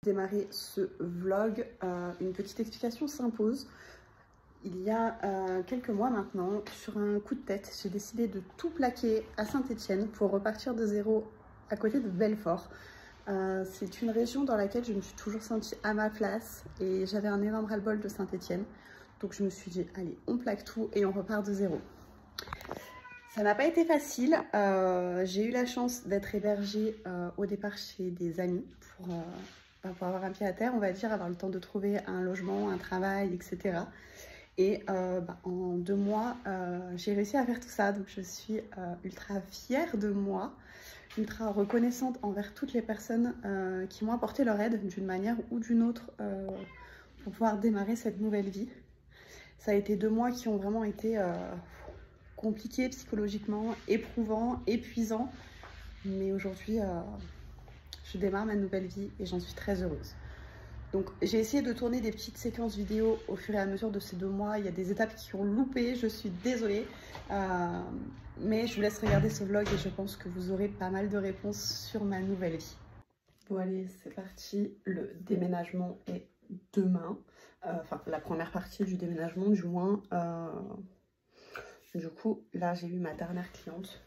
Démarrer ce vlog, une petite explication s'impose. Il y a quelques mois maintenant, sur un coup de tête, j'ai décidé de tout plaquer à Saint-Étienne pour repartir de zéro à côté de Belfort. C'est une région dans laquelle je me suis toujours sentie à ma place et j'avais un énorme ras-le-bol de Saint-Étienne. Donc je me suis dit, allez, on plaque tout et on repart de zéro. Ça n'a pas été facile. J'ai eu la chance d'être hébergée au départ chez des amis pour avoir un pied à terre, on va dire, avoir le temps de trouver un logement, un travail, etc. Et en 2 mois, j'ai réussi à faire tout ça. Donc je suis ultra fière de moi, ultra reconnaissante envers toutes les personnes qui m'ont apporté leur aide d'une manière ou d'une autre pour pouvoir démarrer cette nouvelle vie. Ça a été 2 mois qui ont vraiment été compliqués psychologiquement, éprouvants, épuisants. Mais aujourd'hui, je démarre ma nouvelle vie et j'en suis très heureuse. Donc j'ai essayé de tourner des petites séquences vidéo au fur et à mesure de ces 2 mois. Il y a des étapes qui ont loupé, je suis désolée. Mais je vous laisse regarder ce vlog et je pense que vous aurez pas mal de réponses sur ma nouvelle vie. Bon allez, c'est parti. Le déménagement est demain. Enfin, la première partie du déménagement du moins. Du coup, là j'ai eu ma dernière cliente.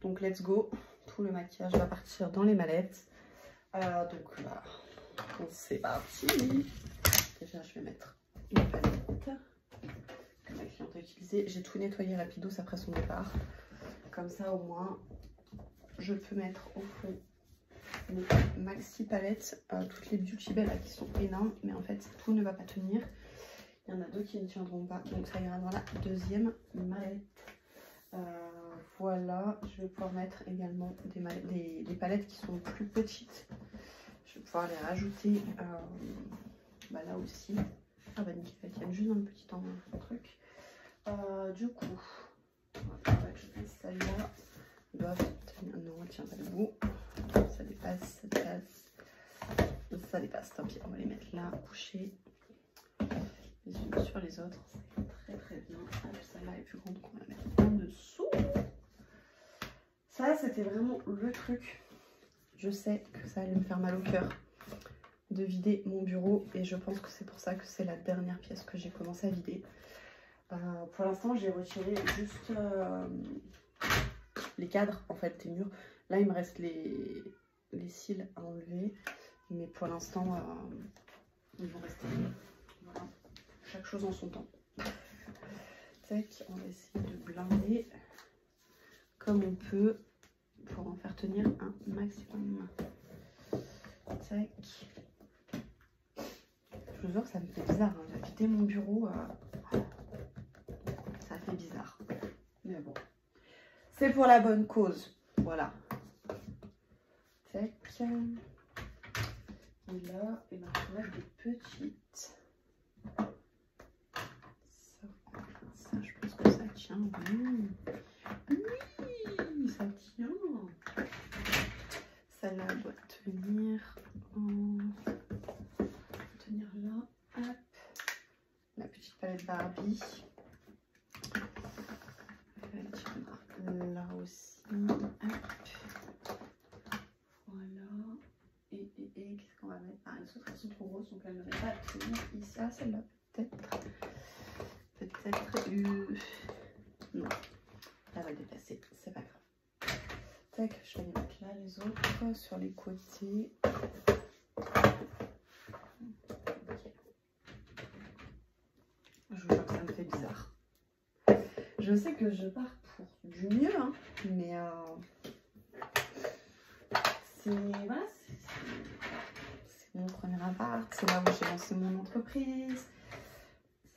Donc let's go. Tout le maquillage va partir dans les mallettes. Donc là, c'est parti. Déjà, je vais mettre une palette que ma cliente a utilisée. J'ai tout nettoyé rapidos après son départ. Comme ça, au moins, je peux mettre au fond mes maxi palettes. Toutes les Beauty Bell là, qui sont énormes. Mais en fait, tout ne va pas tenir. Il y en a 2 qui ne tiendront pas. Donc ça ira dans la deuxième mallette. Voilà, je vais pouvoir mettre également des palettes qui sont plus petites. Je vais pouvoir les rajouter là aussi. Ah bah nickel, elles tiennent juste dans le petit truc. Du coup, on va que je mette celle-là. Elles doivent tenir. Non, elle tient pas debout. Ça dépasse, ça dépasse. Ça dépasse, tant pis, on va les mettre là, couchées. Les unes sur les autres, c'est très bien. Celle-là est plus grande qu'on va la mettre en dessous. Ça, c'était vraiment le truc. Je sais que ça allait me faire mal au cœur de vider mon bureau et je pense que c'est pour ça que c'est la dernière pièce que j'ai commencé à vider. Pour l'instant, j'ai retiré juste les cadres en fait des murs. Là, il me reste les cils à enlever, mais pour l'instant, ils vont rester. Voilà. Chaque chose en son temps. Tac, on va essayer de blinder comme on peut pour en faire tenir un maximum. Tac. Je vous jure que ça me fait bizarre. Hein. De vider mon bureau, ça fait bizarre. Mais bon, c'est pour la bonne cause. Voilà. Tac. Et là, et ben, je vais mettre des petites. Ça, je pense que ça tient. Oui, ça tient. Celle-là doit tenir là. Hop. La petite palette Barbie. Elle tiendra là aussi. Hop. Voilà. Et qu'est-ce qu'on va mettre? Ah, les autres elles sont trop grosses donc elles ne devraient pas tenir ici. Ah, celle-là peut-être. Non. Elle va déplacer. C'est pas grave. Tac, je vais les mettre là, les autres, sur les côtés. Okay. Je vous jure que ça me fait bizarre. Je sais que je pars pour du mieux, hein, mais c'est voilà, c'est mon premier appart, c'est là où j'ai lancé mon entreprise.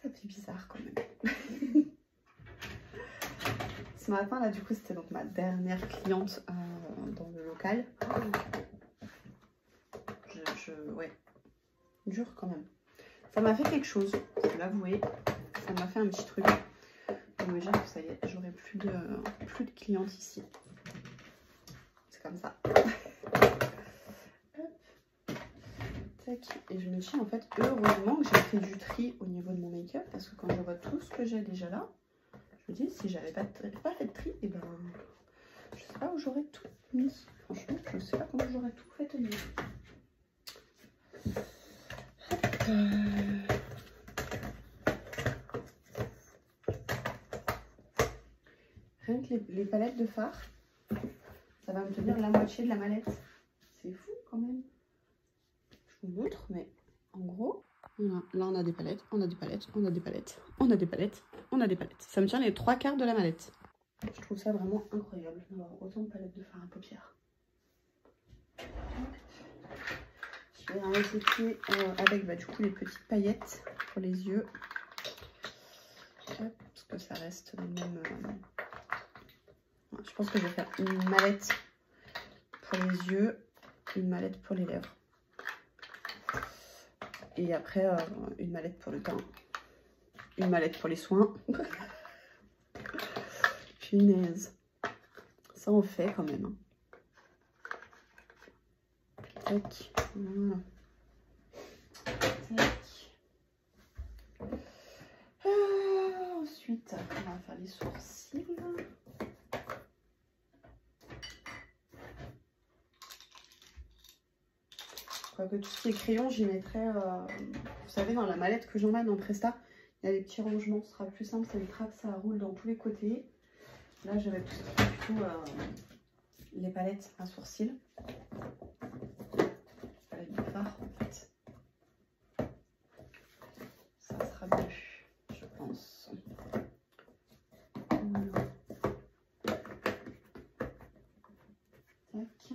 Ça fait bizarre quand même. Ce matin, là, du coup, c'était donc ma dernière cliente dans le local. Ouais, dur quand même. Ça m'a fait quelque chose, je peux l'avouer. Ça m'a fait un petit truc. Je me dire que ça y est, j'aurai plus de clientes ici. C'est comme ça. Tac. Et je me dis, en fait, heureusement que j'ai fait du tri au niveau de mon make-up. Parce que quand je vois tout ce que j'ai déjà là, je me dis, si j'avais pas fait de tri, et ben, je sais pas où j'aurais tout mis. Franchement, je sais pas comment j'aurais tout fait tenir. Rien que les palettes de fard, ça va me tenir la moitié de la mallette. C'est fou quand même. Je vous montre, mais en gros, voilà. Là on a des palettes, on a des palettes, on a des palettes, on a des palettes, on a des palettes. Ça me tient les 3/4 de la mallette. Je trouve ça vraiment incroyable d'avoir autant de palettes de fard à paupières. Je vais en rajouter avec du coup les petites paillettes pour les yeux. Hop, parce que ça reste le même. Je pense que je vais faire une mallette pour les yeux, une mallette pour les lèvres. Et après, une mallette pour le teint, une mallette pour les soins. Punaise. Ça on fait quand même. Tac. Voilà. Tac. Ensuite, on va faire les sourcils. Quoique tout ce qui est crayon, j'y mettrai, vous savez, dans la mallette que j'emmène en Presta, il y a des petits rangements, ce sera plus simple, ça évitera que ça roule dans tous les côtés. Là, je vais plutôt les palettes à sourcils. Palette de fard, en fait. Ça sera mieux, je pense. Voilà. Tac.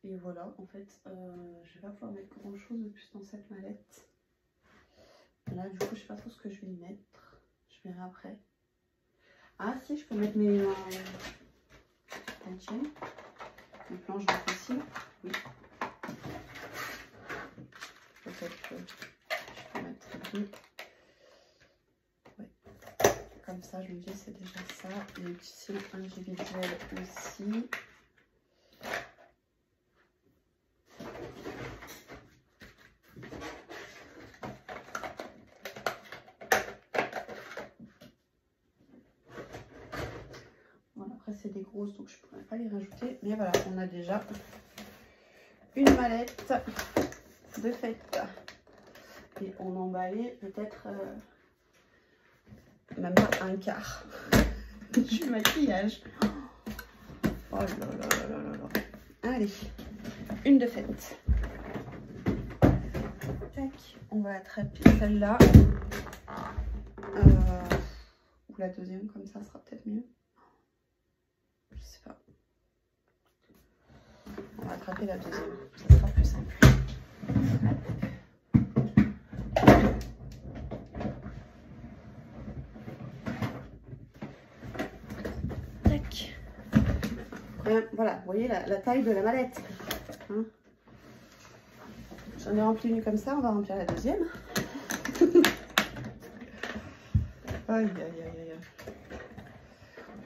Et voilà, en fait, je vais pas pouvoir mettre grand chose de plus dans cette mallette. Là, du coup, je sais pas trop ce que je vais y mettre. Je verrai après. Ah, si, je peux mettre mes planches de fossile. Oui. Peut-être que je peux mettre deux. Ouais. Comme ça, je me dis, c'est déjà ça. Les petits cils individuels aussi. C'est des grosses, donc je ne pourrais pas les rajouter, mais voilà, on a déjà une mallette de fête et on a emballé peut-être même pas un quart du maquillage. Oh là là là là là là. Allez, une de fête. Tac, on va attraper celle-là ou la deuxième, comme ça sera peut-être mieux. Je sais pas. On va attraper la deuxième, ça sera plus simple. Tac. Voilà, vous voyez la taille de la mallette. Hein, j'en ai rempli une comme ça, on va remplir la deuxième. Aïe aïe aïe aïe.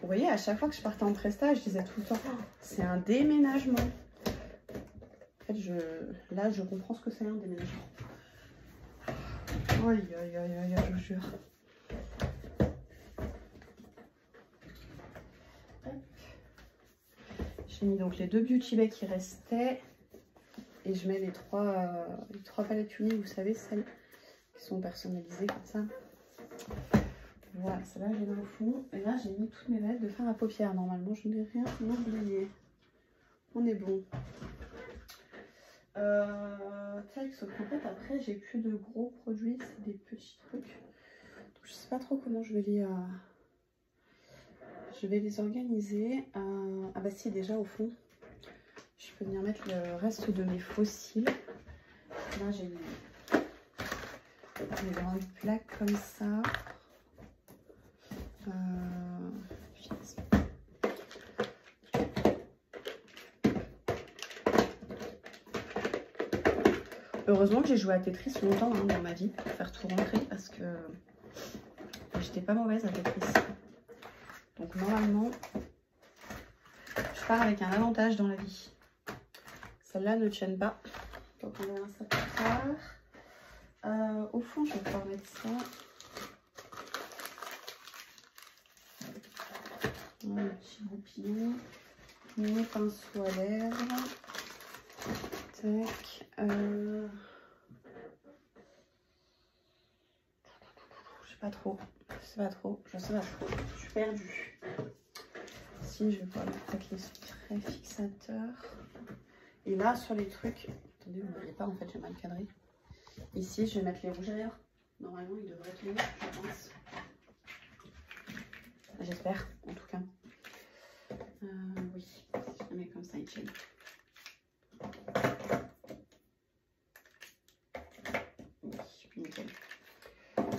Vous voyez, à chaque fois que je partais en Presta, je disais tout le temps, oh, c'est un déménagement. En fait, là, je comprends ce que c'est un déménagement. Aïe, aïe, aïe, aïe, je vous jure. J'ai mis donc les deux beauty bags qui restaient. Et je mets les trois palettes unies, vous savez, celles qui sont personnalisées comme ça. Voilà, celle-là, je les mets au fond. Et là, j'ai mis toutes mes palettes de fard à paupières. Normalement, je n'ai rien oublié. On est bon. Tac, sauf qu'en fait, après, j'ai plus de gros produits. C'est des petits trucs. Donc, je sais pas trop comment je vais les organiser. Ah bah si, déjà, au fond, je peux venir mettre le reste de mes fossiles. Là, j'ai des grandes plaques comme ça. Heureusement que j'ai joué à Tetris longtemps dans ma vie pour faire tout rentrer parce que j'étais pas mauvaise à Tetris. Donc normalement, je pars avec un avantage dans la vie. Celles-là ne tiennent pas. Donc on verra ça plus tard. Au fond, je vais pouvoir mettre ça. Un petit goupillon, mes pinceaux à lèvres. Tac. Je sais pas trop. Je sais pas trop. Je suis perdue. Si, je vais pouvoir mettre peut-être les traits fixateurs. Et là, sur les trucs... Attendez, vous ne voyez pas, en fait, j'ai mal cadré. Ici, je vais mettre les rouges à lèvres. Normalement, ils devraient être les mêmes, je pense. J'espère, en tout cas. Oui, si je les mets comme ça, ils tiennent. Oui, nickel. Voilà.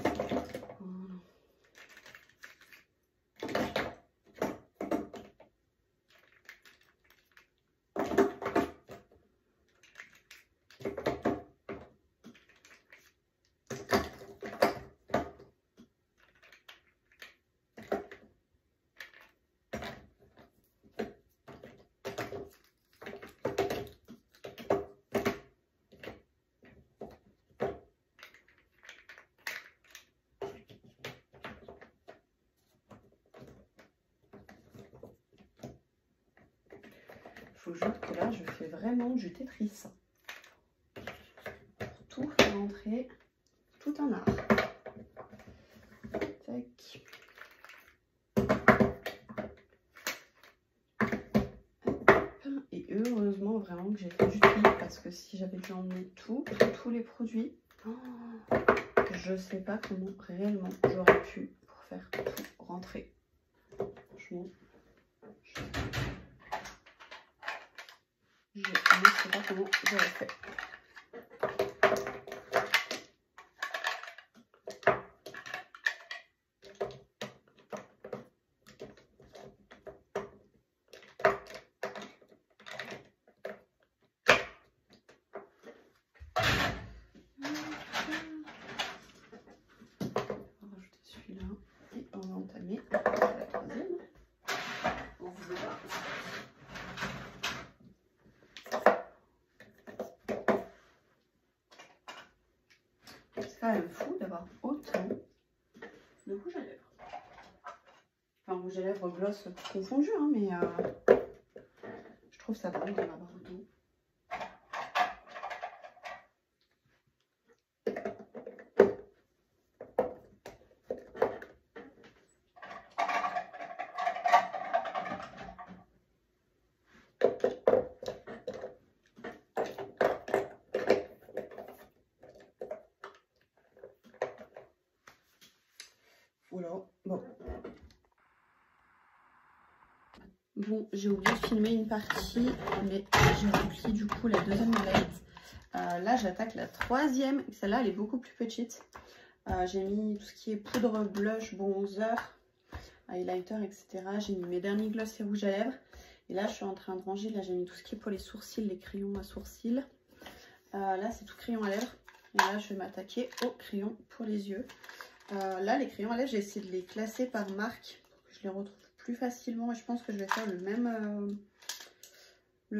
Je vous jure que là, je fais vraiment du Tetris. Pour tout faire rentrer, tout en art. Tac. Et heureusement vraiment que j'ai fait du tri parce que si j'avais dû emmener tous les produits, je sais pas comment réellement j'aurais pu pour faire tout rentrer. Franchement, je ne sais pas comment j'aurais fait. On va rajouter celui-là et on va entamer la troisième. On voit. C'est quand même fou d'avoir autant de rouge à lèvres. Enfin, rouge à lèvres gloss confondu, hein, mais je trouve ça drôle d'en avoir autant. Voilà, bon, j'ai oublié de filmer une partie, mais j'ai rempli du coup la deuxième mallette. Là, j'attaque la troisième. Celle-là, elle est beaucoup plus petite. J'ai mis tout ce qui est poudre, blush, bronzer, highlighter, etc. J'ai mis mes derniers gloss et rouges à lèvres. Et là, je suis en train de ranger. Là, j'ai mis tout ce qui est pour les sourcils, les crayons à sourcils. Là, c'est tout crayon à lèvres. Et là, je vais m'attaquer aux crayons pour les yeux. Là, les crayons à lèvres, j'ai essayé de les classer par marque pour que je les retrouve plus facilement. Et je pense que je vais faire le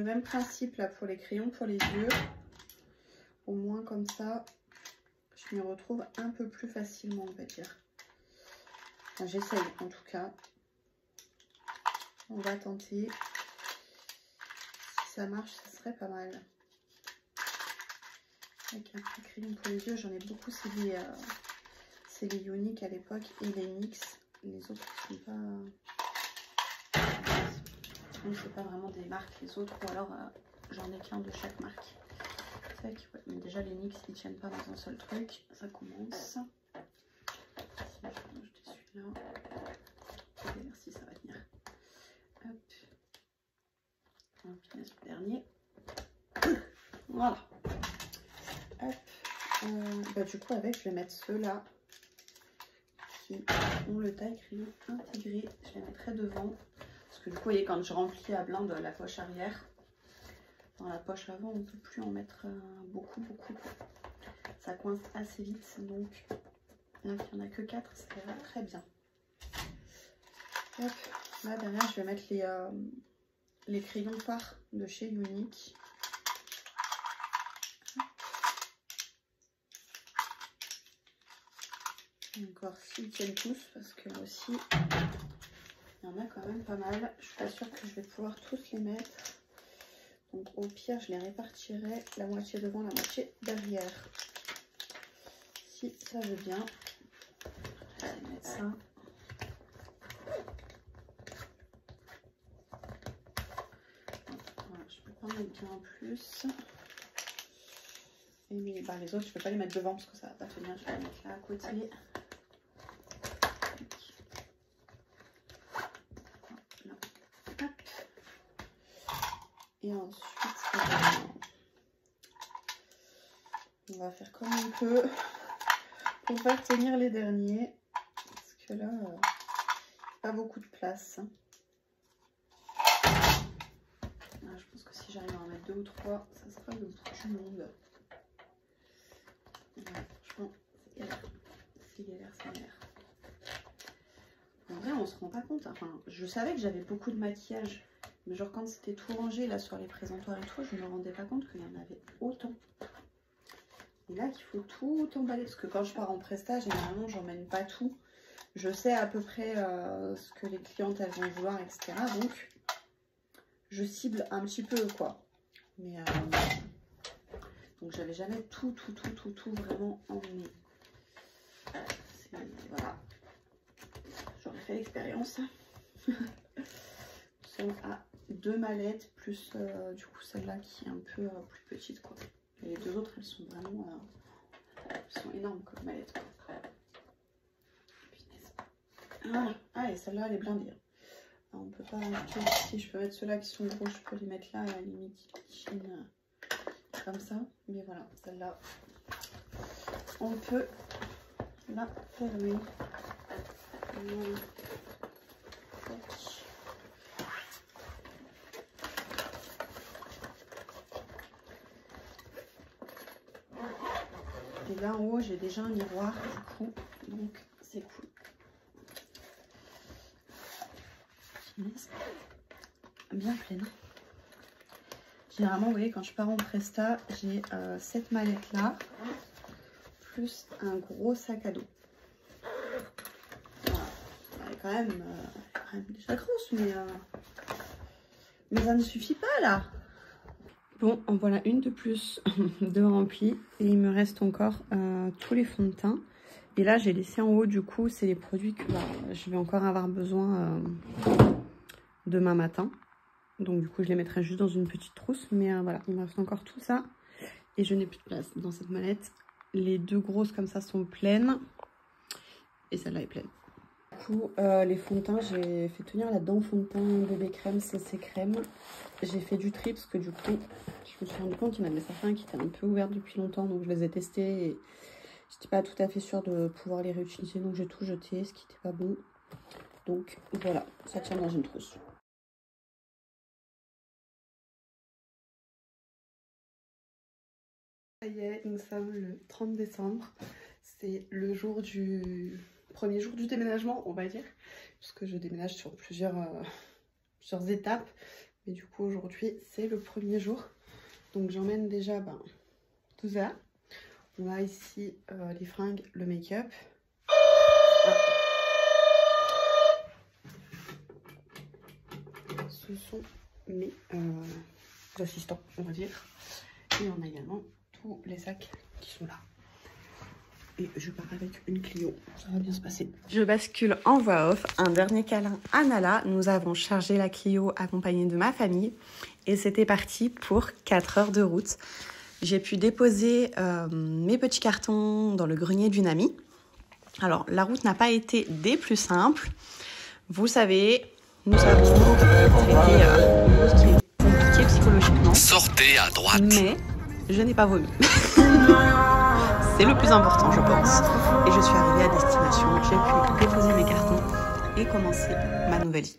même principe là pour les crayons pour les yeux. Au moins comme ça, je m'y retrouve un peu plus facilement, on va dire. Enfin, j'essaye en tout cas. On va tenter. Si ça marche, ça serait pas mal. Avec un petit crayon pour les yeux, j'en ai beaucoup. C'est les Younique à l'époque et les NYX. Les autres ne sont pas... c'est pas vraiment des marques les autres, ou alors j'en ai qu'un de chaque marque. Ouais, mais déjà les NYX ils tiennent pas dans un seul truc, ça commence. Si je vais ajouter celui-là, si ça va tenir. Hop, on va finir le dernier. Voilà. Hop. Du coup avec je vais mettre ceux-là qui ont le taille crayon intégré, je les mettrai devant. Parce que du coup, vous voyez, quand je remplis à blinde la poche arrière, dans la poche avant, on ne peut plus en mettre beaucoup. Ça coince assez vite, donc là, il n'y en a que 4, ça va très bien. Hop. Là, derrière, je vais mettre les crayons fards de chez Younique. Encore s'ils tiennent tous, parce que là aussi, il y en a quand même pas mal. Je suis pas sûre que je vais pouvoir tous les mettre. Donc au pire, je les répartirai la moitié devant, la moitié derrière. Si ça veut bien. Je vais mettre ça. Voilà, je peux pas en mettre bien en plus. Et les autres, je peux pas les mettre devant parce que ça va pas tenir. Je vais les mettre là à côté. Et ensuite, on va faire comme on peut pour faire tenir les derniers. Parce que là, pas beaucoup de place. Je pense que si j'arrive à en mettre 2 ou 3, ça sera le bout du monde. Voilà, franchement, c'est galère. C'est galère, c'est galère. En vrai, on se rend pas compte. Enfin, je savais que j'avais beaucoup de maquillage. Mais genre quand c'était tout rangé là sur les présentoirs et tout, je me rendais pas compte qu'il y en avait autant. Et là qu'il faut tout emballer. Parce que quand je pars en presta, généralement j'emmène pas tout. Je sais à peu près ce que les clientes elles vont vouloir, etc. Donc je cible un petit peu quoi. Mais donc j'avais jamais tout vraiment emmené. Voilà. J'aurais fait l'expérience. À 2 mallettes plus du coup celle-là qui est un peu plus petite quoi. Et les 2 autres elles sont vraiment elles sont énormes comme mallettes quoi. Voilà. Ah et celle-là elle est blindée. Alors, on peut pas rajouter ici, je peux mettre ceux-là qui sont gros, je peux les mettre là à la limite chine comme ça. Mais voilà, celle-là on peut la fermer. Et là en haut j'ai déjà un miroir du coup, donc c'est cool. Bien pleine. Généralement vous voyez quand je pars en presta, j'ai cette mallette là, plus un gros sac à dos. Voilà. Elle est quand même déjà grosse, mais ça ne suffit pas là. Bon, en voilà une de plus de remplie. Et il me reste encore tous les fonds de teint. Et là, j'ai laissé en haut, du coup, c'est les produits que je vais encore avoir besoin demain matin. Donc, du coup, je les mettrai juste dans une petite trousse. Mais voilà, il me reste encore tout ça. Et je n'ai plus de place dans cette mallette. Les 2 grosses comme ça sont pleines. Et celle-là est pleine. Du coup, les fonds de teint, j'ai fait tenir là-dedans fond de teint bébé crème, CC crème. J'ai fait du tri parce que du coup, je me suis rendu compte qu'il y en avait certains qui étaient un peu ouverts depuis longtemps. Donc je les ai testés et j'étais pas tout à fait sûre de pouvoir les réutiliser. Donc j'ai tout jeté, ce qui n'était pas bon. Donc voilà, ça tient dans une trousse. Ça y est, nous sommes le 30 décembre. C'est le jour premier jour du déménagement, on va dire, puisque je déménage sur plusieurs étapes. Mais du coup, aujourd'hui, c'est le premier jour. Donc, j'emmène déjà tout ça. On a ici les fringues, le make-up. Ce sont mes assistants, on va dire. Et on a également tous les sacs qui sont là. Et je pars avec une Clio, ça va bien se passer. Je bascule en voix off, un dernier câlin à Nala. Nous avons chargé la Clio accompagnée de ma famille. Et c'était parti pour 4 heures de route. J'ai pu déposer mes petits cartons dans le grenier d'une amie. Alors, la route n'a pas été des plus simples. Vous savez, nous avons traité une route qui est compliquée psychologiquement. Sortez à droite. Mais je n'ai pas vomi. C'est le plus important, je pense. Et je suis arrivée à destination. J'ai pu déposer mes cartons et commencer ma nouvelle vie.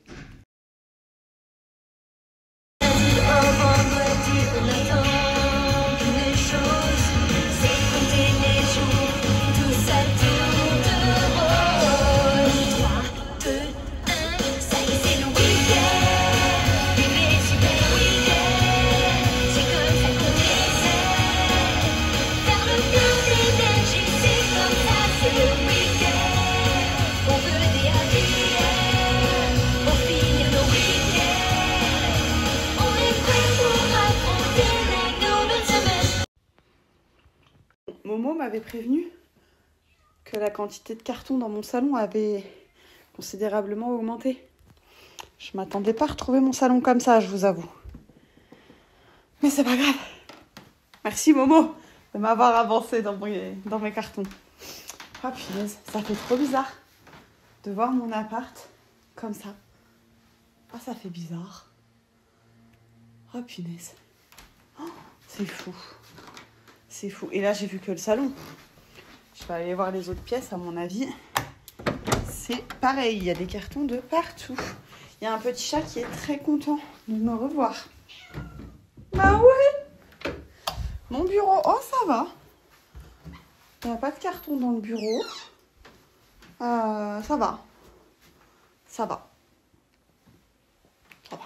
Au m'avait prévenu que la quantité de carton dans mon salon avait considérablement augmenté. Je m'attendais pas à retrouver mon salon comme ça, je vous avoue. Mais c'est pas grave. Merci Momo de m'avoir avancé dans mes cartons. Ah punaise, ça fait trop bizarre de voir mon appart comme ça. Ah, ça fait bizarre. Oh punaise. Oh, c'est fou. C'est fou. Et là, j'ai vu que le salon. Je vais aller voir les autres pièces, à mon avis. C'est pareil, il y a des cartons de partout. Il y a un petit chat qui est très content de me revoir. Bah ouais. Mon bureau, oh ça va. Il n'y a pas de carton dans le bureau. Ça va. Ça va. Ça va.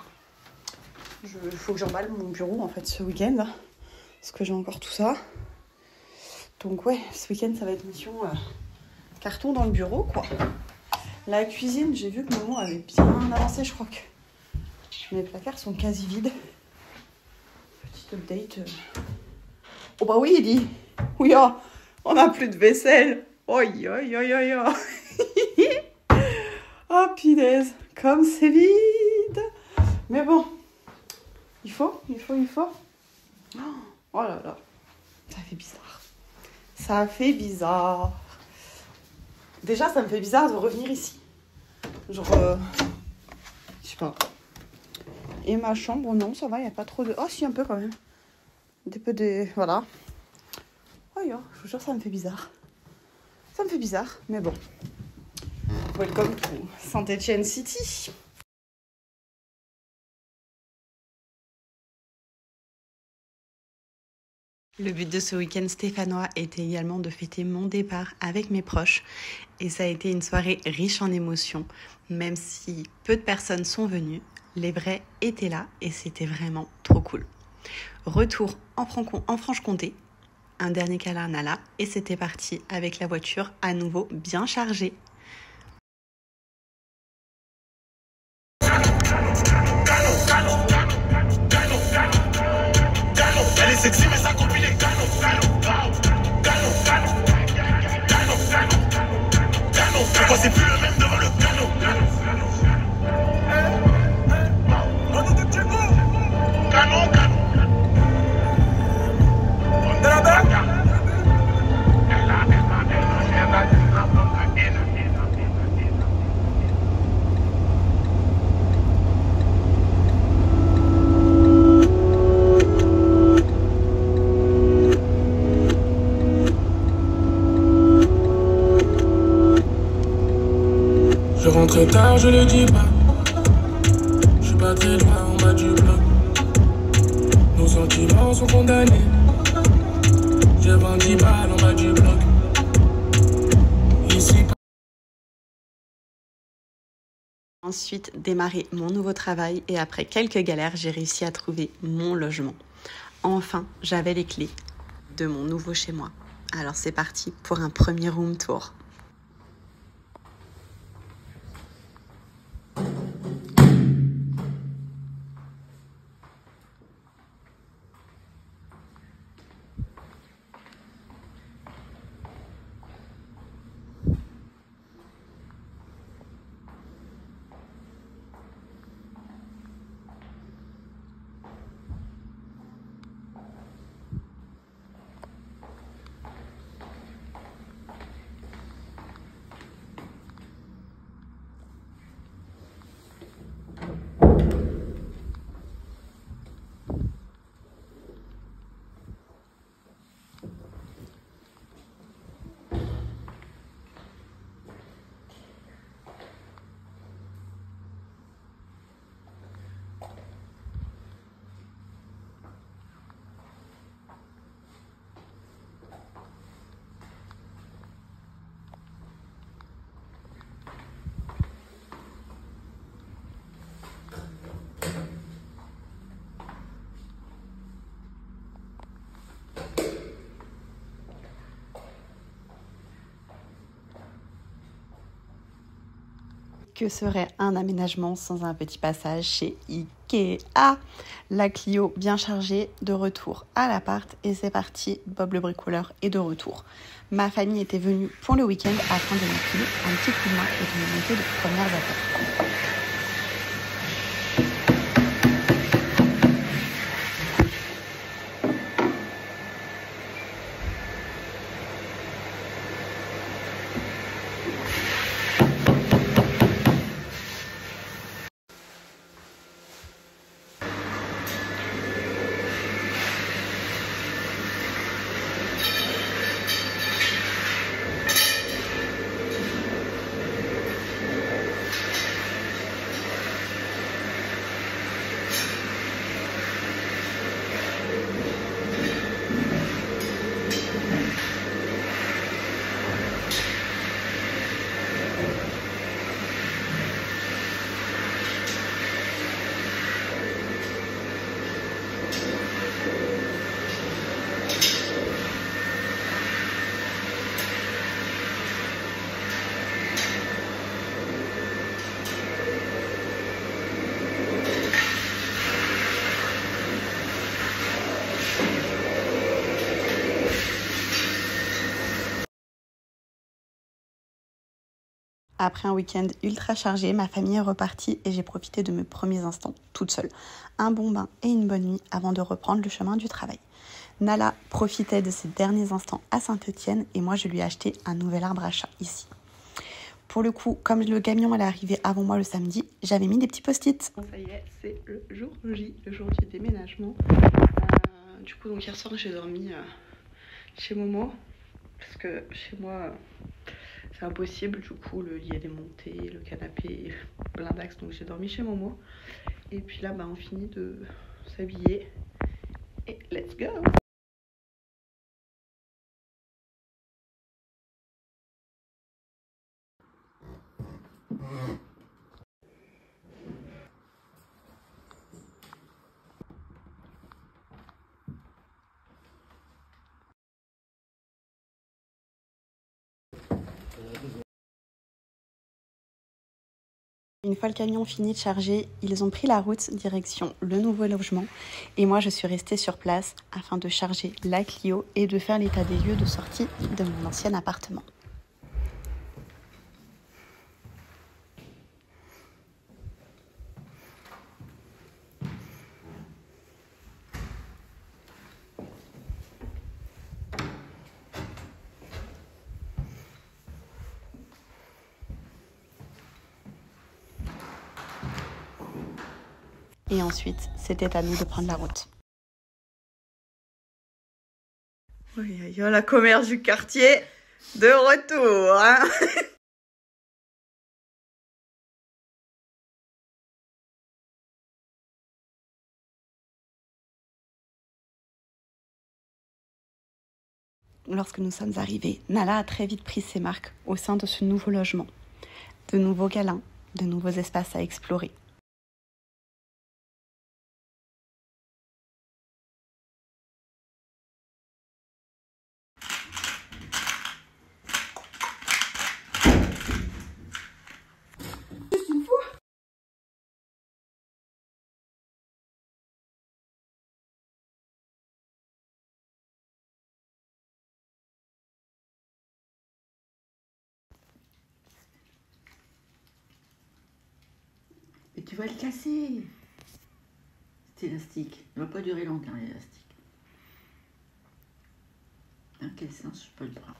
Il faut que j'emballe mon bureau en fait ce week-end. Parce que j'ai encore tout ça. Donc ouais, ce week-end ça va être mission carton dans le bureau quoi. La cuisine, j'ai vu que Momo avait bien avancé, je crois que mes placards sont quasi vides. Petite update. Oh bah oui, il dit. Oui, oh, on n'a plus de vaisselle. Oi, oi, oi, oi, oi. Oh, punaise, comme c'est vide. Mais bon, il faut. Oh là là, ça fait bizarre. Ça fait bizarre. Déjà, ça me fait bizarre de revenir ici. Genre, je sais pas. Et ma chambre, non, ça va, il n'y a pas trop de... Oh, si, un peu quand même. Des peu de... Voilà. Oh, yo, je vous jure, ça me fait bizarre. Ça me fait bizarre, mais bon. Welcome to Saint-Étienne City. Le but de ce week-end stéphanois était également de fêter mon départ avec mes proches. Et ça a été une soirée riche en émotions. Même si peu de personnes sont venues, les vrais étaient là et c'était vraiment trop cool. Retour en Franche-Comté, un dernier câlin à Nala et c'était parti avec la voiture à nouveau bien chargée. Elle est sexy mais sa copine est pourquoi c'est plus le même devant le piano. De la bague. Je rentre tard, je le dis pas. Je suis pas très loin en bas du bloc. Nos sentiments sont condamnés. J'ai vendu 10 balles en bas du bloc. Ici. Ensuite, démarrer mon nouveau travail et après quelques galères, j'ai réussi à trouver mon logement. Enfin, j'avais les clés de mon nouveau chez moi. Alors c'est parti pour un premier room tour. Que serait un aménagement sans un petit passage chez Ikea? La Clio bien chargée, de retour à l'appart et c'est parti, Bob le bricoleur est de retour. Ma famille était venue pour le week-end afin de me filer un petit coup de main et de me monter de premières affaires. Après un week-end ultra chargé, ma famille est repartie et j'ai profité de mes premiers instants toute seule. Un bon bain et une bonne nuit avant de reprendre le chemin du travail. Nala profitait de ses derniers instants à Saint-Etienne et moi je lui ai acheté un nouvel arbre à chat ici. Pour le coup, comme le camion allait arriver avant moi le samedi, j'avais mis des petits post-it. Bon, ça y est, c'est le jour J, le jour du déménagement. Du coup, donc hier soir j'ai dormi chez Momo parce que chez moi c'est impossible, du coup le lit est démonté, le canapé est blindax, donc j'ai dormi chez Momo. Et puis là on finit de s'habiller et let's go! Une fois le camion fini de charger, ils ont pris la route direction le nouveau logement et moi je suis restée sur place afin de charger la Clio et de faire l'état des lieux de sortie de mon ancien appartement. Et ensuite, c'était à nous de prendre la route. Oui, la commerce du quartier de retour, hein. Lorsque nous sommes arrivés, Nala a très vite pris ses marques au sein de ce nouveau logement. De nouveaux câlins, de nouveaux espaces à explorer. Mais tu vas le casser. Cet élastique. Il ne va pas durer longtemps, l'élastique. Dans quel sens je peux le prendre?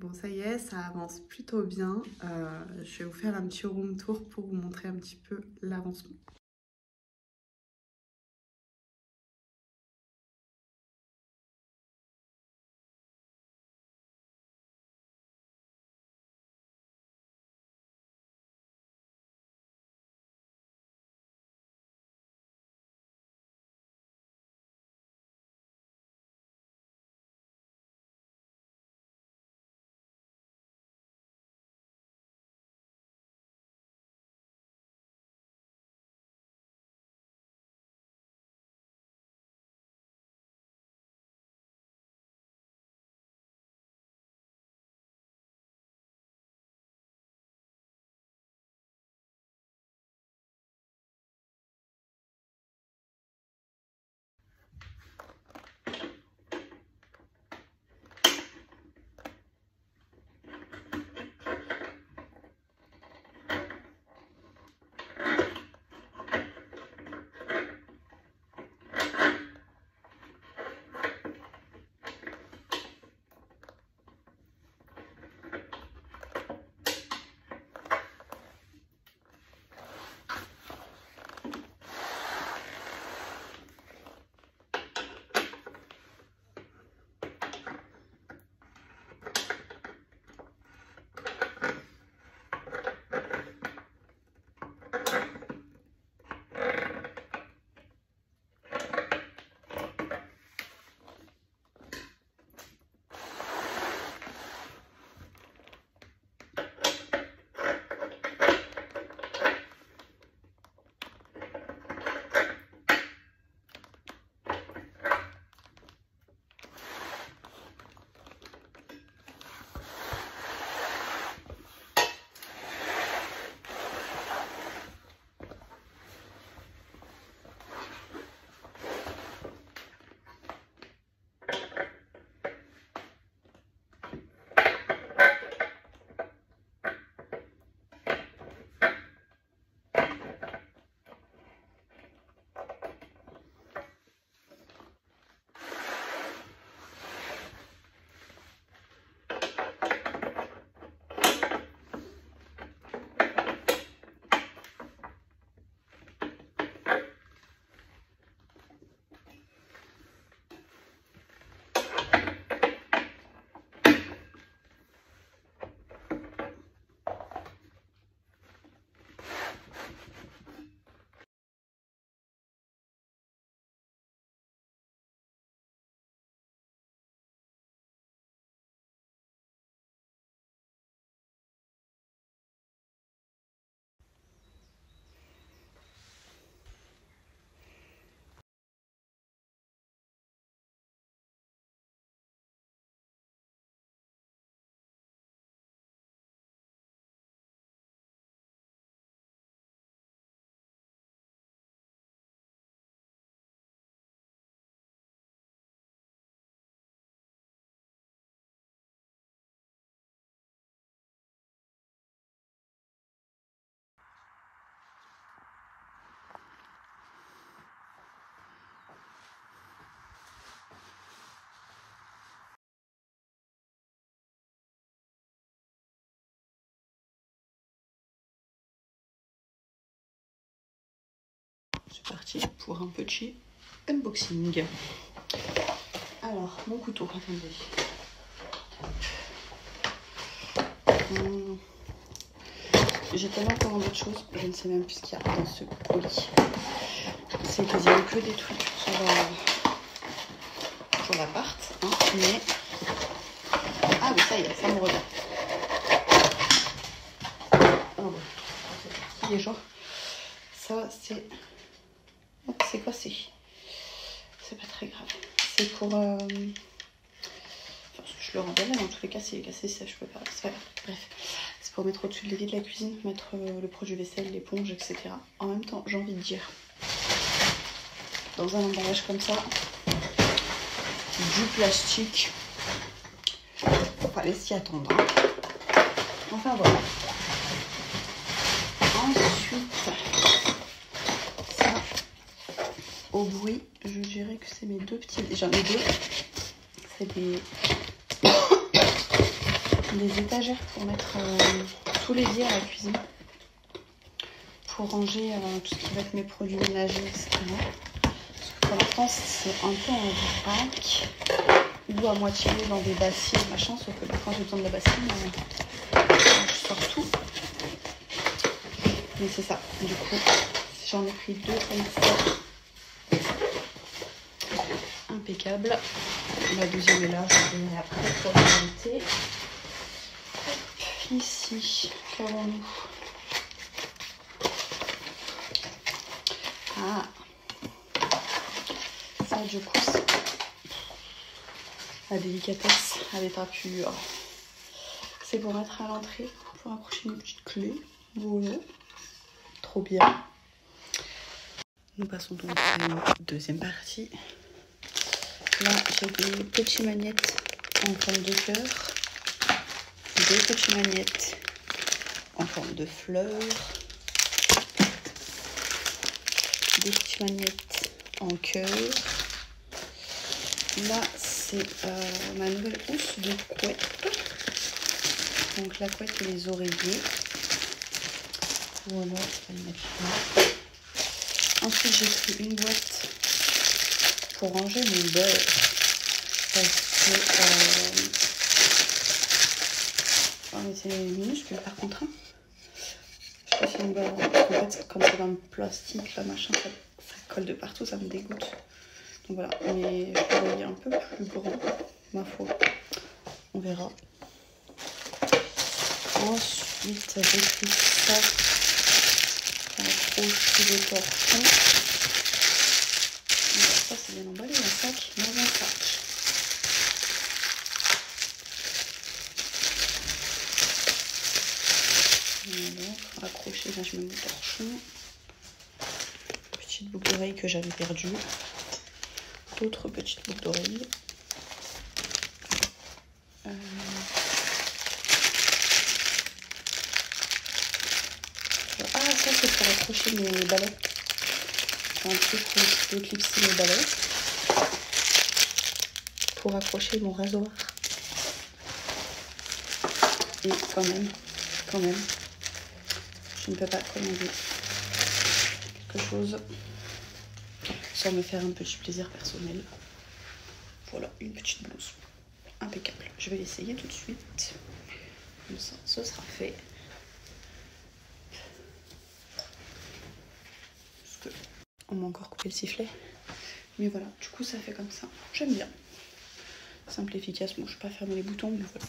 Bon, ça y est, ça avance plutôt bien. Je vais vous faire un petit room tour pour vous montrer un petit peu l'avancement. c'est parti pour un petit unboxing. Alors, mon couteau, attendez. J'ai tellement encore d'autres choses, je ne sais même plus ce qu'il y a dans ce colis. C'est quasiment que des trucs pour l'appart, hein, mais... Ah oui, ça y est, ça me revient. Oh, ouais. Les gens, ça c'est... C'est quoi c'est pas très grave. C'est pour... Enfin, je le renverrai, dans tous les cas, s'il est cassé, ça je peux pas. C'est pas grave. Bref. C'est pour mettre au-dessus de l'évier de la cuisine, mettre le produit vaisselle, l'éponge, etc. En même temps, j'ai envie de dire, dans un emballage comme ça, du plastique, faut pas laisser s'y attendre. Enfin voilà. Ensuite, ça, au bruit, je dirais que c'est mes deux petits... J'en ai deux. C'est des étagères pour mettre tous les liés à la cuisine, pour ranger tout ce qui va être mes produits ménagers, etc. Pour l'instant, c'est un peu en vrac ou à moitié dans des bassines, machin, sauf que quand j'ai besoin de la bassine, je sors tout. Mais c'est ça. Du coup, j'en ai pris deux comme ça. Impeccable. La deuxième est là, je vais donner après pour la vérité. Ici, qu'avons-nous? Ah, ça du coup c'est la délicatesse à l'état pur. C'est pour mettre à l'entrée, pour accrocher une petite clé. Voilà, trop bien. Nous passons donc à la deuxième partie. Là, j'ai des petits magnettes en forme de cœur, des petits magnettes en forme de fleurs, des petits magnettes en cœur. Là, c'est ma nouvelle housse de couette. Donc la couette et les oreillers. Voilà, je vais le mettre là. Ensuite, j'ai pris une boîte pour ranger mon beurre. Parce que... oh, mais c'est minuscule par contre. Hein. Je sais pas si on va... En fait, comme c'est dans le plastique, là, machin, ça colle de partout, ça me dégoûte. Donc voilà, mais je peux envoyer un peu plus grand, ma foi. On verra. Ensuite, j'ai pris ça. Un gros de torchon. Ça, c'est bien emballé, un sac, dans un sac. Voilà, pour accrocher, là, je mets mon torchon. Petite boucle d'oreille que j'avais perdue. D'autres petites boucles d'oreilles. Ah, ça c'est pour accrocher mes balais. Un truc où je peux clipser mes balais. Pour accrocher mon rasoir. Et quand même, je ne peux pas commander quelque chose sans me faire un petit plaisir personnel. Voilà, une petite blouse. Impeccable. Je vais l'essayer tout de suite. Comme ça, ce sera fait. Parce que on m'a encore coupé le sifflet. Mais voilà, du coup, ça fait comme ça. J'aime bien. Simple et efficace. Bon, je ne vais pas fermer les boutons, mais voilà.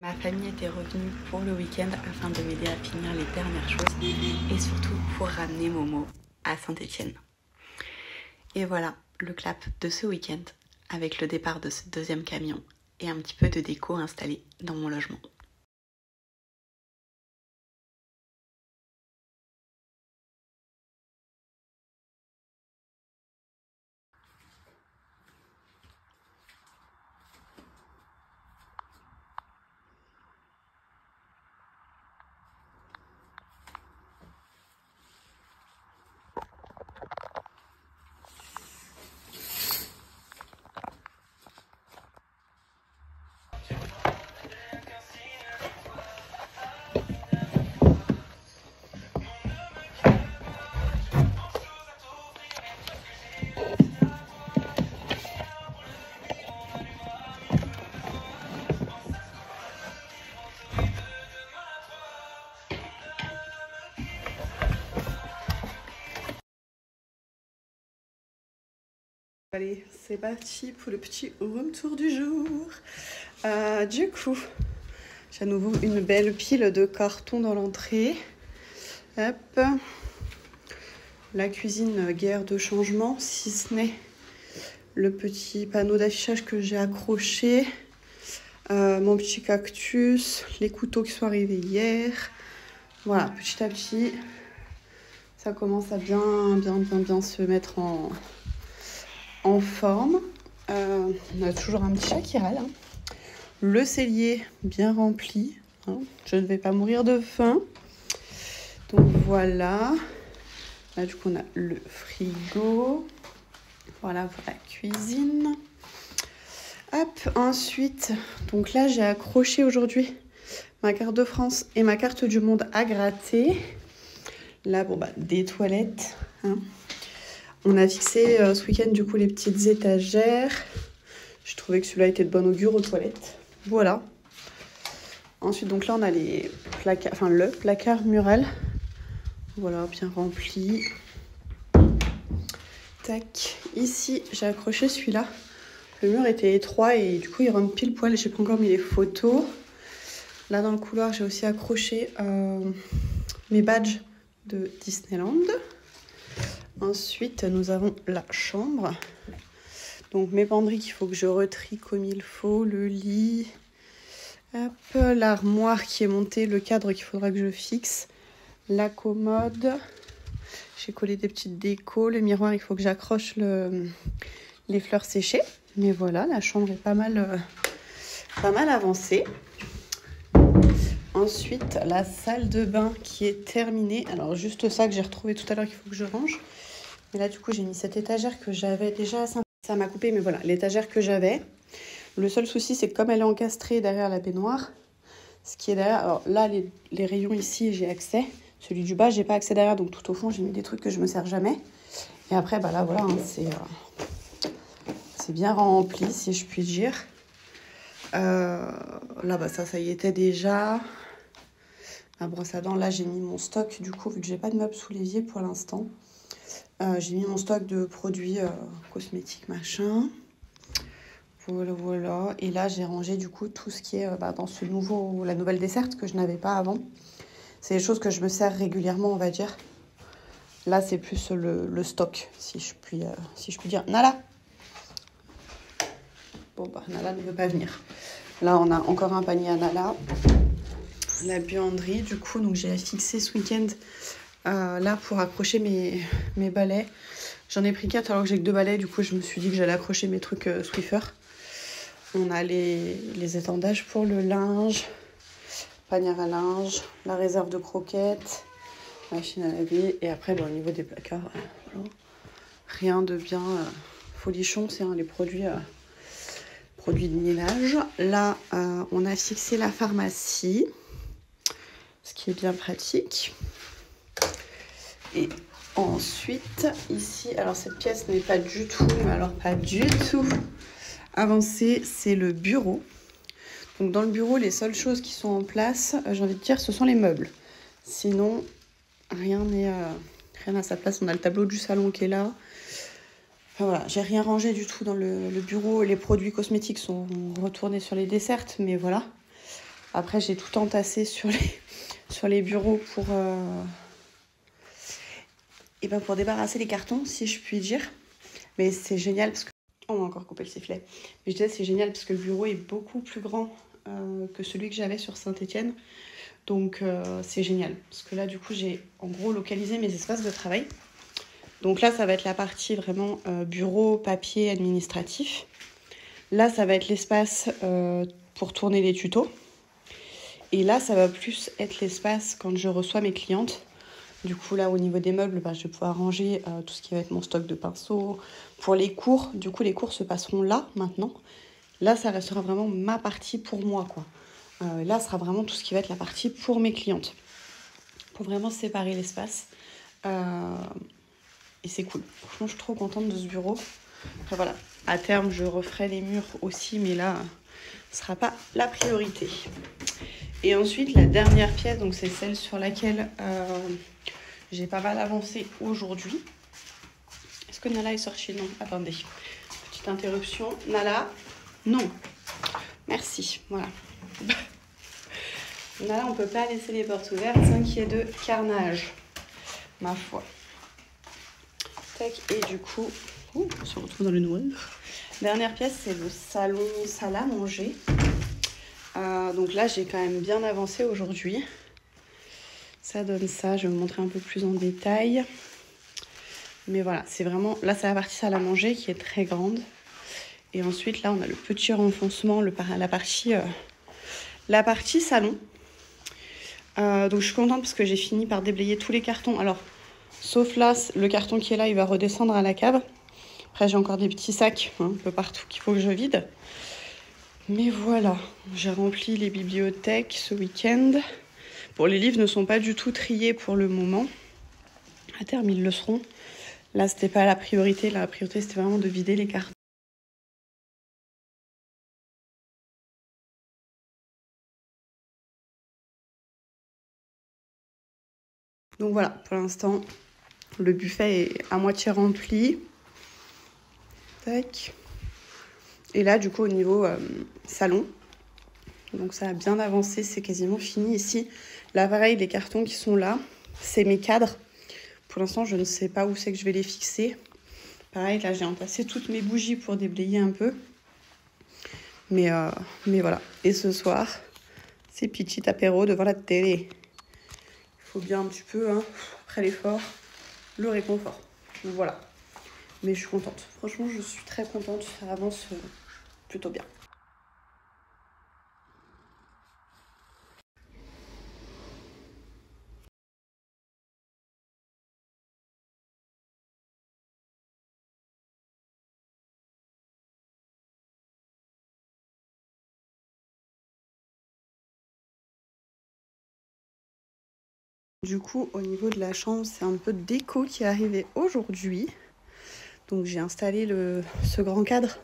Ma famille était revenue pour le week-end afin de m'aider à finir les dernières choses et surtout pour ramener Momo à Saint-Étienne. Et voilà le clap de ce week-end avec le départ de ce deuxième camion et un petit peu de déco installée dans mon logement. Allez, c'est parti pour le petit room tour du jour. Du coup, j'ai à nouveau une belle pile de cartons dans l'entrée. Hop. La cuisine, guère de changement, si ce n'est le petit panneau d'affichage que j'ai accroché. Mon petit cactus, les couteaux qui sont arrivés hier. Voilà, petit à petit, ça commence à bien se mettre en forme. On a toujours un petit chat qui râle. Hein. Le cellier bien rempli. Hein. Je ne vais pas mourir de faim. Donc voilà. Là, du coup, on a le frigo. Voilà pour la cuisine. Hop, ensuite, donc là, j'ai accroché aujourd'hui ma carte de France et ma carte du monde à gratter. Là, bon, bah, des toilettes. Hein. On a fixé ce week-end du coup les petites étagères. Je trouvais que celui-là était de bon augure aux toilettes. Voilà. Ensuite donc là on a les placards, enfin le placard mural. Voilà, bien rempli. Tac. Ici j'ai accroché celui-là. Le mur était étroit et du coup il rentre pile poil. J'ai pas encore mis les photos. Là dans le couloir j'ai aussi accroché mes badges de Disneyland. Ensuite, nous avons la chambre. Donc, mes penderies qu'il faut que je retrie comme il faut. Le lit. Hop, l'armoire qui est montée. Le cadre qu'il faudra que je fixe. La commode. J'ai collé des petites décos. Le miroir, il faut que j'accroche les fleurs séchées. Mais voilà, la chambre est pas mal avancée. Ensuite, la salle de bain qui est terminée. Alors, juste ça que j'ai retrouvé tout à l'heure qu'il faut que je range. Et là, du coup, j'ai mis cette étagère que j'avais déjà à Saint-Étienne. Ça m'a coupé, mais voilà, l'étagère que j'avais. Le seul souci, c'est que comme elle est encastrée derrière la baignoire, ce qui est derrière... Alors là, les rayons ici, j'ai accès. Celui du bas, j'ai pas accès derrière. Donc, tout au fond, j'ai mis des trucs que je me sers jamais. Et après, bah là, voilà, hein, c'est bien rempli, si je puis dire. Là, bah ça y était déjà... Ma brosse à dents, là, j'ai mis mon stock, du coup, vu que j'ai pas de meubles sous l'évier pour l'instant. J'ai mis mon stock de produits cosmétiques, machin. Voilà. Et là, j'ai rangé, du coup, tout ce qui est dans la nouvelle desserte que je n'avais pas avant. C'est des choses que je me sers régulièrement, on va dire. Là, c'est plus le stock, si je puis dire. Nala! Bon, bah, Nala ne veut pas venir. Là, on a encore un panier à Nala. La buanderie, du coup, donc j'ai fixé ce week-end là pour accrocher mes balais. J'en ai pris 4 alors que j'ai que 2 balais. Du coup, je me suis dit que j'allais accrocher mes trucs Swiffer. On a les étendages pour le linge, panière à linge, la réserve de croquettes, machine à laver. Et après, au niveau des placards, voilà. Rien de bien folichon, c'est les produits de ménage. Là, on a fixé la pharmacie, ce qui est bien pratique. Et ensuite, ici, alors cette pièce n'est pas du tout, mais alors pas du tout avancée, c'est le bureau. Donc dans le bureau, les seules choses qui sont en place, j'ai envie de dire, ce sont les meubles. Sinon, rien à sa place. On a le tableau du salon qui est là. Enfin voilà, j'ai rien rangé du tout dans le bureau. Les produits cosmétiques sont retournés sur les desserts, mais voilà. Après, j'ai tout entassé sur les bureaux pour débarrasser les cartons, si je puis dire. Mais c'est génial parce que... On m'a encore coupé le sifflet. Mais je disais, c'est génial parce que le bureau est beaucoup plus grand que celui que j'avais sur Saint-Étienne. Donc c'est génial. Parce que là, du coup, j'ai en gros localisé mes espaces de travail. Donc là, ça va être la partie vraiment bureau, papier, administratif. Là, ça va être l'espace pour tourner les tutos. Et là, ça va plus être l'espace quand je reçois mes clientes. Du coup, là, au niveau des meubles, je vais pouvoir ranger tout ce qui va être mon stock de pinceaux. Pour les cours, du coup, les cours se passeront là, maintenant. Là, ça restera vraiment ma partie pour moi, quoi. Là, ce sera vraiment tout ce qui va être la partie pour mes clientes. Pour vraiment séparer l'espace. Et c'est cool. Franchement, je suis trop contente de ce bureau. Après, voilà. À terme, je referai les murs aussi, mais là, ce ne sera pas la priorité. Et ensuite, la dernière pièce, donc c'est celle sur laquelle j'ai pas mal avancé aujourd'hui. Est-ce que Nala est sortie? Non, attendez. Petite interruption. Nala, non. Merci, voilà. Nala, on peut pas laisser les portes ouvertes, sans qu'il y ait de carnage. Ma foi. Tac, et du coup, on se retrouve dans le noir. Dernière pièce, c'est le salon, salle à manger. Donc là, j'ai quand même bien avancé aujourd'hui. Ça donne ça, je vais vous montrer un peu plus en détail. Mais voilà, c'est vraiment... Là, c'est la partie salle à manger qui est très grande. Et ensuite, là, on a le petit renfoncement, la partie salon. Donc, je suis contente parce que j'ai fini par déblayer tous les cartons. Alors, sauf là, le carton qui est là, il va redescendre à la cave. Après, j'ai encore des petits sacs un peu partout qu'il faut que je vide. Mais voilà, j'ai rempli les bibliothèques ce week-end. Bon, les livres ne sont pas du tout triés pour le moment. À terme, ils le seront. Là, c'était pas la priorité. La priorité, c'était vraiment de vider les cartons. Donc voilà, pour l'instant, le buffet est à moitié rempli. Tac. Et là, du coup, au niveau salon, donc ça a bien avancé, c'est quasiment fini ici. Là, pareil, les cartons qui sont là, c'est mes cadres. Pour l'instant, je ne sais pas où c'est que je vais les fixer. Pareil, là, j'ai entassé toutes mes bougies pour déblayer un peu. Mais voilà. Et ce soir, c'est petit apéro devant la télé. Il faut bien un petit peu, hein, après l'effort, le réconfort. Donc voilà. Mais je suis contente. Franchement, je suis très contente. Ça avance plutôt bien. Du coup, au niveau de la chambre, c'est un peu de déco qui est arrivé aujourd'hui. Donc j'ai installé ce grand cadre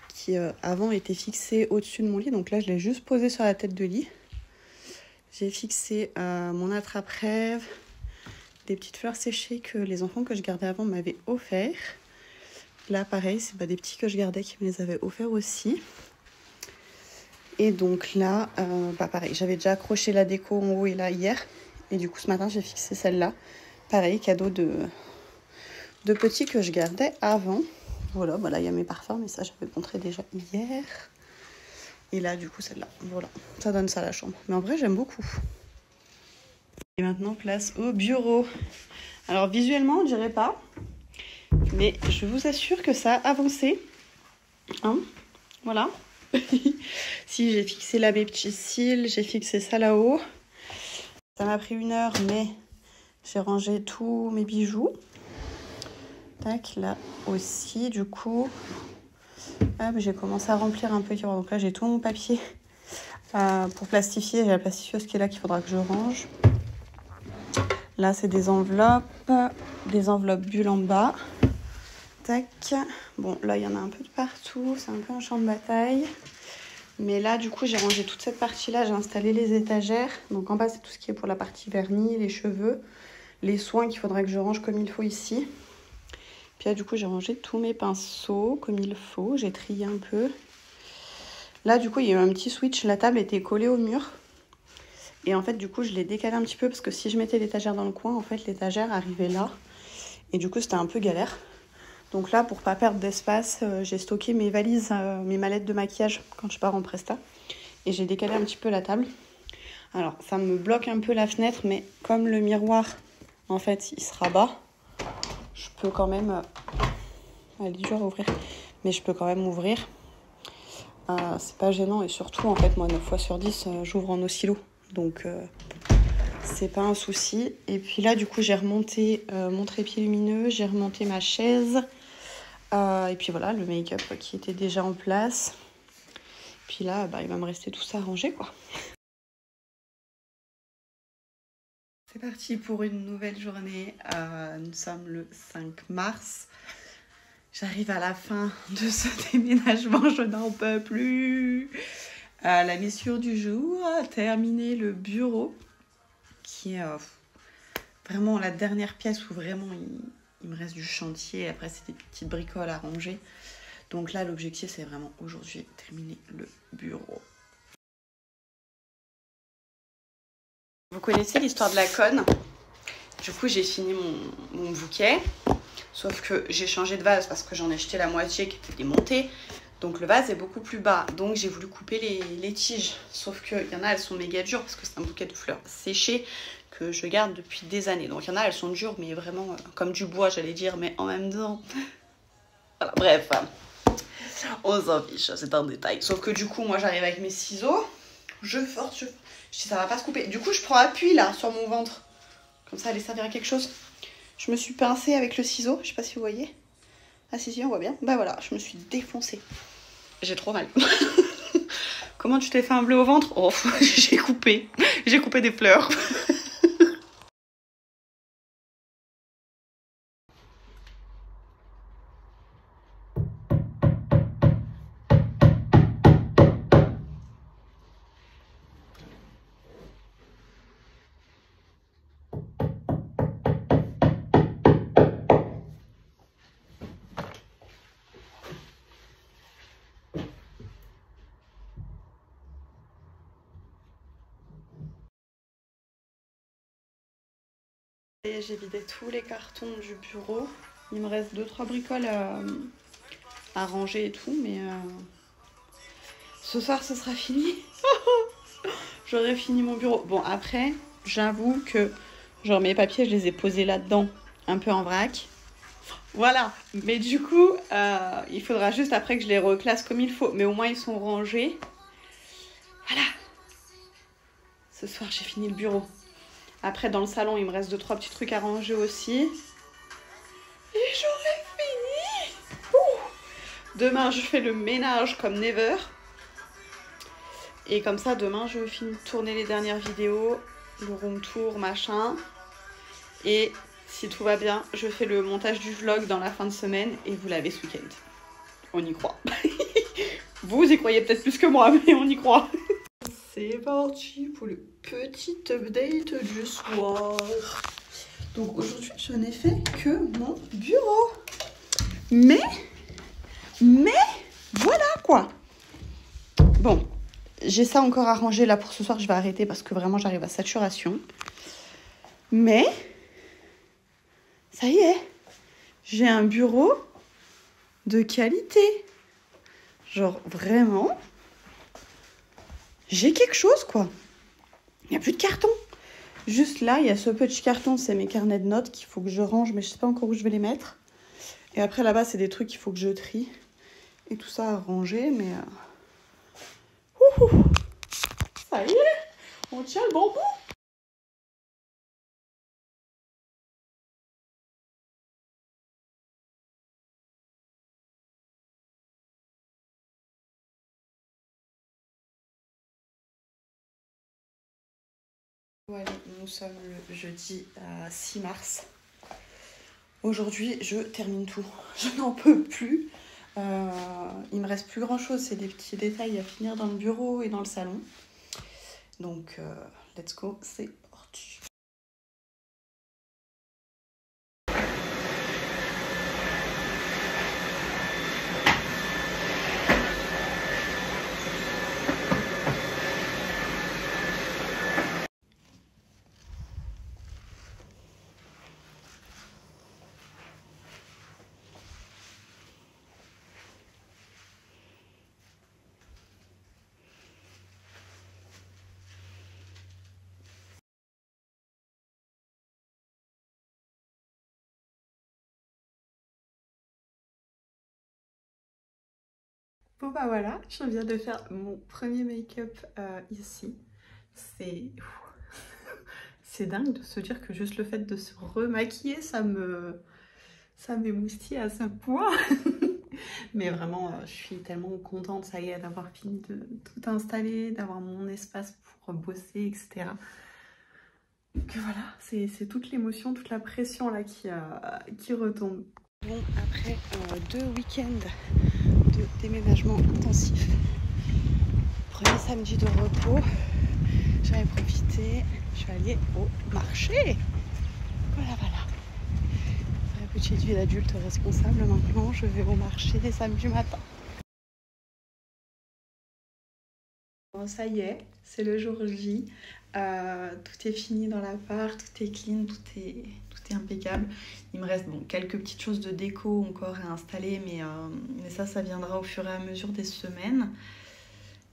qui avant était fixé au-dessus de mon lit. Donc là, je l'ai juste posé sur la tête de lit. J'ai fixé mon attrape-rêve, des petites fleurs séchées que les enfants que je gardais avant m'avaient offert. Là, pareil, c'est des petits que je gardais qui me les avaient offerts aussi. Et donc là, pareil, j'avais déjà accroché la déco en haut et là hier. Et du coup, ce matin, j'ai fixé celle-là. Pareil, cadeau de petits que je gardais avant. Voilà, là, il y a mes parfums, mais ça, j'avais montré déjà hier. Et là, du coup, celle-là. Voilà, ça donne ça à la chambre. Mais en vrai, j'aime beaucoup. Et maintenant, place au bureau. Alors, visuellement, on dirait pas. Mais je vous assure que ça a avancé. Hein, voilà. Si, j'ai fixé là mes petits cils. J'ai fixé ça là-haut. Ça m'a pris 1 heure, mais j'ai rangé tous mes bijoux. Tac, là aussi, du coup. Hop, j'ai commencé à remplir un peu. Donc là, j'ai tout mon papier pour plastifier. J'ai la plastifieuse qui est là qu'il faudra que je range. Là, c'est des enveloppes bulles en bas. Tac. Bon, là, il y en a un peu de partout. C'est un peu un champ de bataille. Mais là, du coup, j'ai rangé toute cette partie-là. J'ai installé les étagères. Donc en bas, c'est tout ce qui est pour la partie vernis, les cheveux, les soins qu'il faudra que je range comme il faut ici. Puis là, du coup, j'ai rangé tous mes pinceaux comme il faut. J'ai trié un peu. Là, du coup, il y a eu un petit switch. La table était collée au mur. Et en fait, du coup, je l'ai décalé un petit peu parce que si je mettais l'étagère dans le coin, en fait, l'étagère arrivait là. Et du coup, c'était un peu galère. Donc là, pour pas perdre d'espace, j'ai stocké mes valises, mes mallettes de maquillage quand je pars en presta. Et j'ai décalé un petit peu la table. Alors, ça me bloque un peu la fenêtre, mais comme le miroir, en fait, il se rabat, je peux quand même... elle est dure à ouvrir, mais je peux quand même ouvrir. C'est pas gênant et surtout, en fait, moi, 9 fois sur 10, j'ouvre en oscillo. Donc, c'est pas un souci. Et puis là, du coup, j'ai remonté mon trépied lumineux, j'ai remonté ma chaise. Et puis voilà, le make-up qui était déjà en place. Puis là, il va me rester tout ça à ranger, quoi. C'est parti pour une nouvelle journée. Nous sommes le 5 mars. J'arrive à la fin de ce déménagement, je n'en peux plus. La mission du jour, terminer le bureau, qui est vraiment la dernière pièce où vraiment il me reste du chantier. Après, c'est des petites bricoles à ranger. Donc là, l'objectif, c'est vraiment aujourd'hui terminer le bureau. Vous connaissez l'histoire de la conne. Du coup, j'ai fini mon bouquet. Sauf que j'ai changé de vase parce que j'en ai jeté la moitié qui était démontée. Donc le vase est beaucoup plus bas. Donc j'ai voulu couper les tiges. Sauf qu'il y en a, elles sont méga dures parce que c'est un bouquet de fleurs séchées que je garde depuis des années. Donc il y en a, elles sont dures, mais vraiment comme du bois, j'allais dire, mais en même temps... Voilà, bref. On s'en fiche, c'est un détail. Sauf que du coup, moi j'arrive avec mes ciseaux. Je force, je dis ça va pas se couper. Du coup, je prends appui là sur mon ventre. Comme ça, elle servir à quelque chose. Je me suis pincée avec le ciseau, je sais pas si vous voyez. Ah si, on voit bien. Bah voilà, je me suis défoncée. J'ai trop mal. Comment tu t'es fait un bleu au ventre? Oh, j'ai coupé des fleurs. J'ai vidé tous les cartons du bureau. Il me reste 2-3 bricoles à ranger et tout, mais ce soir ce sera fini. J'aurai fini mon bureau. Bon, après, j'avoue que genre mes papiers, je les ai posés là-dedans, un peu en vrac. Voilà, mais du coup, il faudra juste après que je les reclasse comme il faut. Mais au moins, ils sont rangés. Voilà. Ce soir, j'ai fini le bureau. Après, dans le salon, il me reste 2-3 petits trucs à ranger aussi. Et j'aurai fini. Demain, je fais le ménage comme never. Et comme ça, demain, je finis de tourner les dernières vidéos, le room tour, machin. Et si tout va bien, je fais le montage du vlog dans la fin de semaine et vous l'avez ce week-end. On y croit. Vous y croyez peut-être plus que moi, mais on y croit. C'est parti pour le petit update du soir. Donc aujourd'hui, je n'ai fait que mon bureau. Mais voilà quoi. Bon, j'ai ça encore à ranger là pour ce soir. Je vais arrêter parce que vraiment j'arrive à saturation. Mais ça y est, j'ai un bureau de qualité. Genre vraiment... J'ai quelque chose, quoi. Il n'y a plus de carton. Juste là, il y a ce petit carton, c'est mes carnets de notes qu'il faut que je range, mais je ne sais pas encore où je vais les mettre. Et après, là-bas, c'est des trucs qu'il faut que je trie. Et tout ça à ranger, mais... Ça y est, on tient le bon bout. Voilà, nous sommes le jeudi 6 mars. Aujourd'hui, je termine tout. Je n'en peux plus. Il me reste plus grand chose. C'est des petits détails à finir dans le bureau et dans le salon. Donc, let's go, c'est parti. Bon bah voilà, je viens de faire mon premier make-up ici. C'est dingue de se dire que juste le fait de se remaquiller, ça m'émoustille à ce point. Mais vraiment, je suis tellement contente, ça y est, d'avoir fini de tout installer, d'avoir mon espace pour bosser, etc. Que voilà, c'est toute l'émotion, toute la pression là qui retombe. Bon, après 2 week-ends de déménagement intensif, premier samedi de repos, j'en ai profité, je suis allée au marché. Voilà. Vraie petite vie d'adulte responsable maintenant, je vais au marché les samedis matin. Bon, ça y est, c'est le jour J, tout est fini dans l'appart, tout est clean, tout est impeccable. Il me reste quelques petites choses de déco encore à installer, mais ça viendra au fur et à mesure des semaines.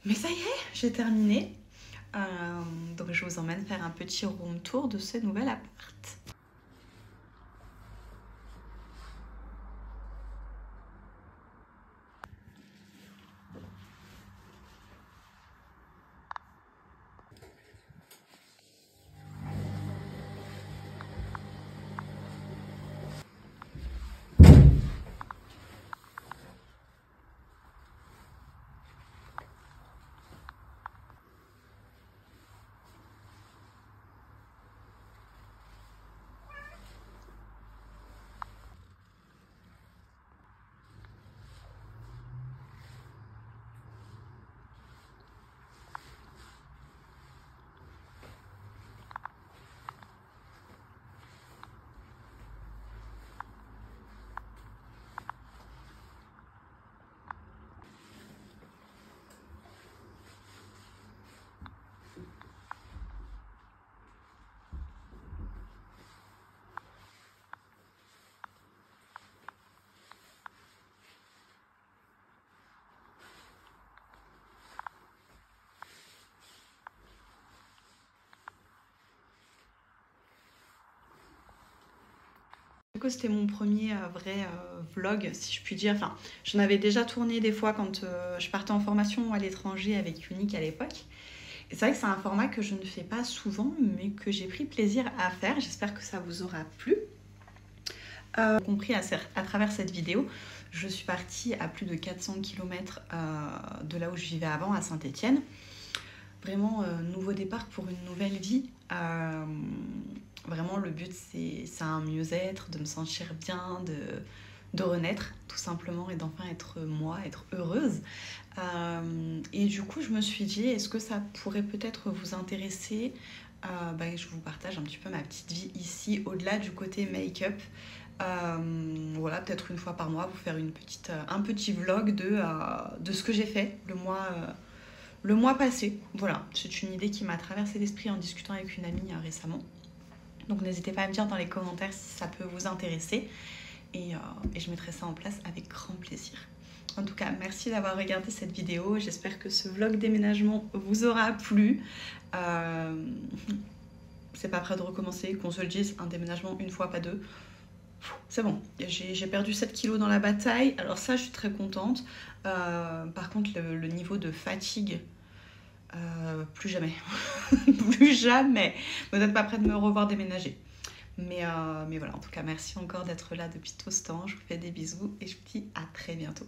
Mais ça y est, j'ai terminé. Donc je vous emmène faire un petit room tour de ce nouvel appart. C'était mon premier vrai vlog, si je puis dire. Enfin, j'en avais déjà tourné des fois quand je partais en formation à l'étranger avec Unique à l'époque. Et c'est vrai que c'est un format que je ne fais pas souvent, mais que j'ai pris plaisir à faire. J'espère que ça vous aura plu. Compris à travers cette vidéo, je suis partie à plus de 400 km de là où je vivais avant, à Saint-Étienne. Vraiment, nouveau départ pour une nouvelle vie. Vraiment, le but, c'est un mieux-être, de me sentir bien, de renaître, tout simplement, et d'enfin être moi, être heureuse. Et du coup, je me suis dit, est-ce que ça pourrait peut-être vous intéresser? Je vous partage un petit peu ma petite vie ici, au-delà du côté make-up. Voilà, peut-être une fois par mois, vous faire un petit vlog de ce que j'ai fait le mois passé. Voilà, c'est une idée qui m'a traversé l'esprit en discutant avec une amie récemment. Donc n'hésitez pas à me dire dans les commentaires si ça peut vous intéresser. Et je mettrai ça en place avec grand plaisir. En tout cas, merci d'avoir regardé cette vidéo. J'espère que ce vlog déménagement vous aura plu. C'est pas prêt de recommencer, qu'on se le dise, un déménagement une fois, pas deux. C'est bon, j'ai perdu 7 kilos dans la bataille. Alors ça, je suis très contente. Par contre, le niveau de fatigue... plus jamais. Plus jamais. Vous n'êtes pas prêt de me revoir déménager. Mais voilà, en tout cas, merci encore d'être là depuis tout ce temps. Je vous fais des bisous et je vous dis à très bientôt.